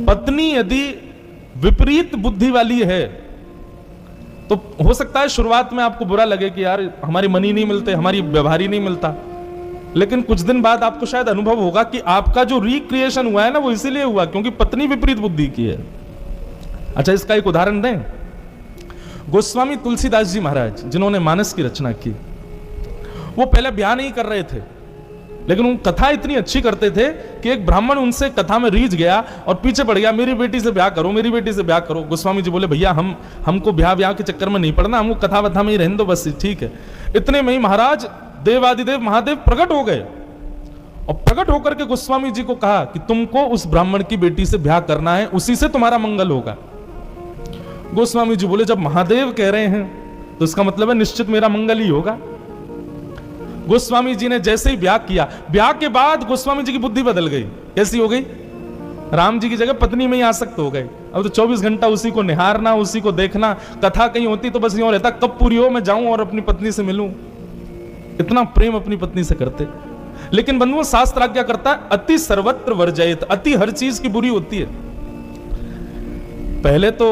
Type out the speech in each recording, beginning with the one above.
पत्नी यदि विपरीत बुद्धि वाली है तो हो सकता है शुरुआत में आपको बुरा लगे कि यार हमारी मनी नहीं मिलते, हमारी व्यवहार ही नहीं मिलता, लेकिन कुछ दिन बाद आपको शायद अनुभव होगा कि आपका जो रिक्रिएशन हुआ है ना वो इसीलिए हुआ क्योंकि पत्नी विपरीत बुद्धि की है। अच्छा, इसका एक उदाहरण दें। गोस्वामी तुलसीदास जी महाराज जिन्होंने मानस की रचना की, वो पहले ब्याह नहीं कर रहे थे, लेकिन वो कथा इतनी अच्छी करते थे कि एक ब्राह्मण उनसे कथा में रीझ गया और पीछे पड़ गया, मेरी बेटी से ब्याह करो, मेरी बेटी से ब्याह करो। गोस्वामी जी बोले भैया हमको ब्याह के चक्कर में नहीं पड़ना, हमको कथा वथा में ही रहने दो बस, ठीक है। इतने में ही महाराज देवादिदेव महादेव प्रकट हो गए और प्रकट होकर के गोस्वामी जी को कहा कि तुमको उस ब्राह्मण की बेटी से ब्याह करना है, उसी से तुम्हारा मंगल होगा। गोस्वामी जी बोले जब महादेव कह रहे हैं तो इसका मतलब है निश्चित मेरा मंगल ही होगा। गोस्वामी जी ने जैसे ही ब्याह किया, ब्याह के बाद गोस्वामी जी की बुद्धि बदल गई। कैसी हो गई? राम जी की जगह पत्नी में ही आसक्त हो गए। अब तो 24 घंटा उसी को निहारना, उसी को देखना। कथा कहीं होती तो बस यूं रहता कब पूरी हो मैं जाऊं और अपनी पत्नी से मिलूं। इतना प्रेम अपनी पत्नी से करते। लेकिन बंधुओं, शास्त्र आज्ञा करता है अति सर्वत्र वर्जयेत, अति हर चीज की बुरी होती है। पहले तो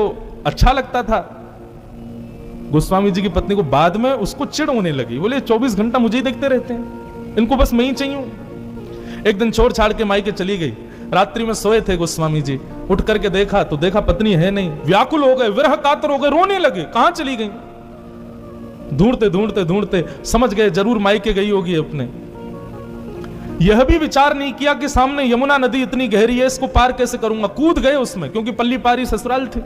अच्छा लगता था गोस्वामी जी की पत्नी को, बाद में उसको चिढ़ होने लगी। बोले 24 घंटा मुझे ही देखते रहते हैं, इनको बस मैं ही चाहिए। एक दिन छोड़ छाड़ के मायके चली गई। रात्रि में सोए थे गोस्वामी जी, उठ करके देखा तो देखा पत्नी है नहीं। व्याकुल हो गए, विरह कातर हो गए, रोने लगे, कहां चली गई। ढूंढते ढूंढते ढूंढते समझ गए जरूर मायके गई होगी अपने। यह भी विचार नहीं किया कि सामने यमुना नदी इतनी गहरी है, इसको पार कैसे करूंगा। कूद गए उसमें, क्योंकि पल्ली पारी ससुराल थे।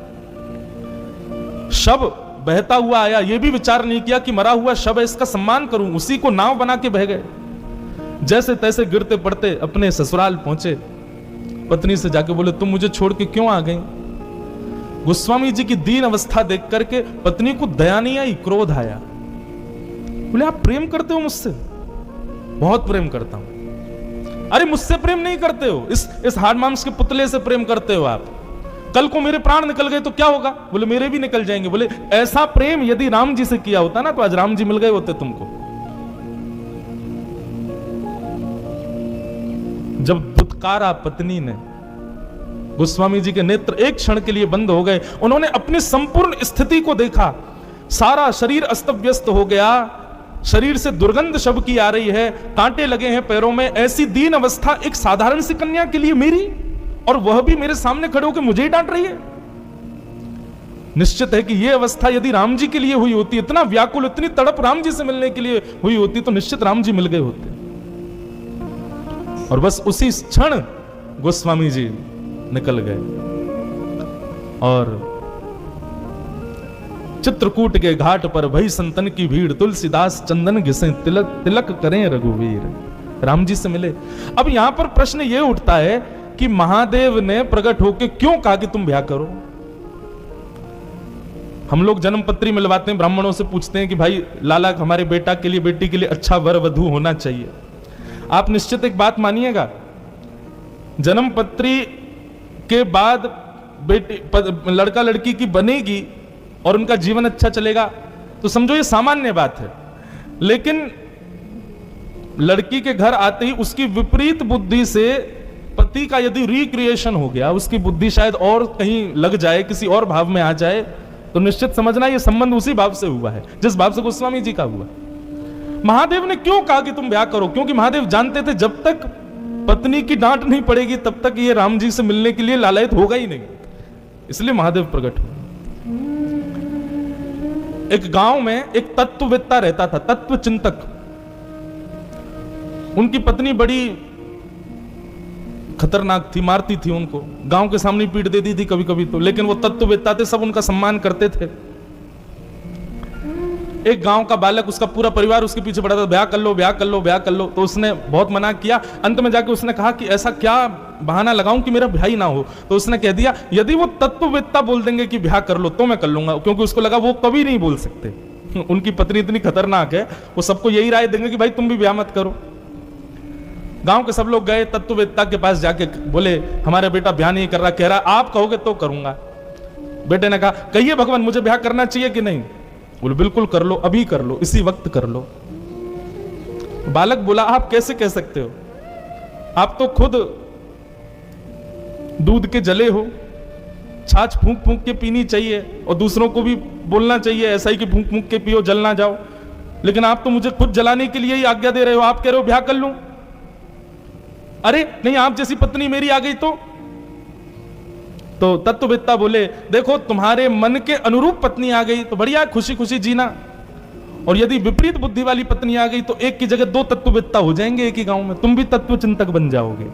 शव बहता हुआ आया, यह भी विचार नहीं किया कि मरा हुआ शव है, इसका सम्मान करूं, उसी को नाव बना के बह गए। जैसे तैसे गिरते पड़ते अपने ससुराल पहुंचे। पत्नी से जाके बोले तुम मुझे छोड़ के क्यों आ गई। गोस्वामी जी की दीन अवस्था देख करके पत्नी को दया नहीं आई, क्रोध आया। बोले आप प्रेम करते हो मुझसे? बहुत प्रेम करता हूं। अरे मुझसे प्रेम नहीं करते हो, इस हाड़ मांस के पुतले से प्रेम करते हो आप। कल को मेरे प्राण निकल गए तो क्या होगा? बोले मेरे भी निकल जाएंगे। बोले ऐसा प्रेम यदि राम जी से किया होता ना तो आज राम जी मिल गए होते तुमको। जब दुत्कारा पत्नी ने, गोस्वामी जी के नेत्र एक क्षण के लिए बंद हो गए। उन्होंने अपनी संपूर्ण स्थिति को देखा। सारा शरीर अस्त व्यस्त हो गया, शरीर से दुर्गंध शव की आ रही है, कांटे लगे हैं पैरों में। ऐसी दीन अवस्था एक साधारण सी कन्या के लिए मेरी, और वह भी मेरे सामने खड़े होकर मुझे ही डांट रही है। निश्चित है कि यह अवस्था यदि राम जी के लिए हुई होती, इतना व्याकुल, इतनी तड़प राम जी से मिलने के लिए हुई होती, तो निश्चित राम जी मिल गए होते। और बस उसी क्षण गोस्वामी जी निकल गए और चित्रकूट के घाट पर भई संतन की भीड़, तुलसीदास चंदन घिसे तिलक तिलक करें रघुवीर। राम जी से मिले। अब यहां पर प्रश्न यह उठता है कि महादेव ने प्रकट होकर क्यों कहा कि तुम ब्याह करो। हम लोग जन्म पत्री मिलवाते हैं, ब्राह्मणों से पूछते हैं कि भाई लाला हमारे बेटा के लिए, बेटी के लिए अच्छा वर वधू होना चाहिए। आप निश्चित एक बात मानिएगा, जन्म पत्री के बाद बेटी लड़का लड़की की बनेगी और उनका जीवन अच्छा चलेगा तो समझो ये सामान्य बात है। लेकिन लड़की के घर आते ही उसकी विपरीत बुद्धि से पति का यदि रिक्रिएशन हो गया, उसकी बुद्धि शायद और कहीं लग जाए, किसी और भाव में आ जाए, तो निश्चित समझना ये संबंध उसी भाव से हुआ है जिस भाव से गोस्वामी जी का हुआ। महादेव ने क्यों कहा कि तुम ब्याह करो? क्योंकि महादेव जानते थे जब तक पत्नी की डांट नहीं पड़ेगी तब तक ये राम जी से मिलने के लिए लालायित होगा ही नहीं। इसलिए महादेव प्रकट हुए। एक गांव में एक तत्ववेत्ता रहता था, तत्व चिंतक। उनकी पत्नी बड़ी खतरनाक थी, मारती थी उनको, गांव के सामने पीट देती थी कभी कभी तो। लेकिन वो तत्ववेत्ता थे, सब उनका सम्मान करते थे। एक गांव का बालक, उसका पूरा परिवार उसके पीछे पड़ा था, ब्याह कर लो, ब्याह कर लो, ब्याह कर लो। तो उसने बहुत मना किया। अंत में जाके उसने कहा कि ऐसा क्या बहाना लगाऊं कि मेरा भाई ना हो। तो उसने कह दिया यदि वो तत्ववेत्ता बोल देंगे कि ब्याह कर लो तो मैं कर लूंगा, क्योंकि उसको लगा वो कभी नहीं बोल सकते। उनकी पत्नी इतनी खतरनाक है, वो सबको यही राय देंगे कि भाई तुम भी ब्याह मत करो। गांव के सब लोग गए तत्ववेत्ता के पास, जाके बोले हमारा बेटा ब्याह नहीं कर रहा, कह रहा आप कहोगे तो करूंगा। बेटे ने कहा कहिए भगवान मुझे ब्याह करना चाहिए कि नहीं? बोले बिल्कुल कर लो, अभी कर लो, इसी वक्त कर लो। बालक बोला आप कैसे कह सकते हो, आप तो खुद दूध के जले हो, छाछ फूंक फूंक के पीनी चाहिए और दूसरों को भी बोलना चाहिए ऐसा ही कि फूंक फूंक के पियो, जल ना जाओ। लेकिन आप तो मुझे खुद जलाने के लिए ही आज्ञा दे रहे हो। आप कह रहे हो ब्याह कर लूं। अरे नहीं, आप जैसी पत्नी मेरी आ गई तो तत्ववेत्ता बोले देखो तुम्हारे मन के अनुरूप पत्नी आ गई तो बढ़िया, खुशी खुशी जीना। और यदि विपरीत बुद्धि वाली पत्नी आ गई तो एक की जगह दो तत्ववेत्ता हो जाएंगे एक ही गांव में, तुम भी तत्व चिंतक बन जाओगे।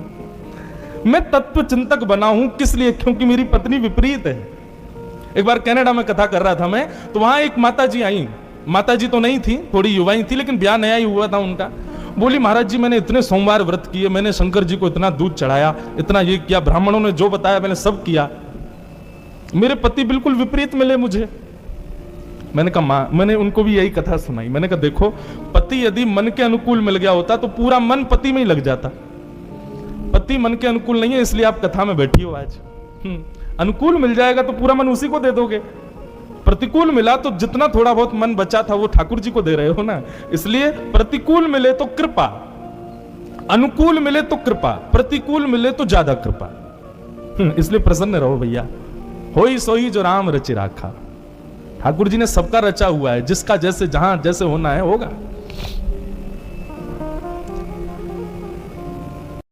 मैं तत्व चिंतक बना हूं किस लिए? क्योंकि मेरी पत्नी विपरीत है। एक बार कनाडा में कथा कर रहा था मैं, तो वहां एक माता जी आई। माता जी तो नहीं थी, थोड़ी युवाई थी, लेकिन ब्याह नया ही हुआ था उनका। बोली महाराज जी मैंने इतने सोमवार व्रत किए, मैंने शंकर जी को इतना दूध चढ़ाया, इतना ये किया, ब्राह्मणों ने जो बताया मैंने सब किया, मेरे पति बिल्कुल विपरीत मिले मुझे। मैंने कहा मां, मैंने उनको भी यही कथा सुनाई। मैंने कहा देखो, पति यदि मन के अनुकूल मिल गया होता तो पूरा मन पति में ही लग जाता। पति मन के अनुकूल नहीं है, इसलिए आप कथा में बैठी हो आज। अनुकूल मिल जाएगा तो पूरा मन उसी को दे दोगे। प्रतिकूल मिला तो जितना थोड़ा बहुत मन बचा था वो ठाकुर जी को दे रहे हो ना। इसलिए प्रतिकूल मिले तो कृपा, अनुकूल मिले तो कृपा, प्रतिकूल मिले तो ज्यादा कृपा। इसलिए प्रसन्न रहो भैया। होई सोई जो राम रचि राखा। ठाकुर जी ने सबका रचा हुआ है, जिसका जैसे जहां जैसे होना है होगा।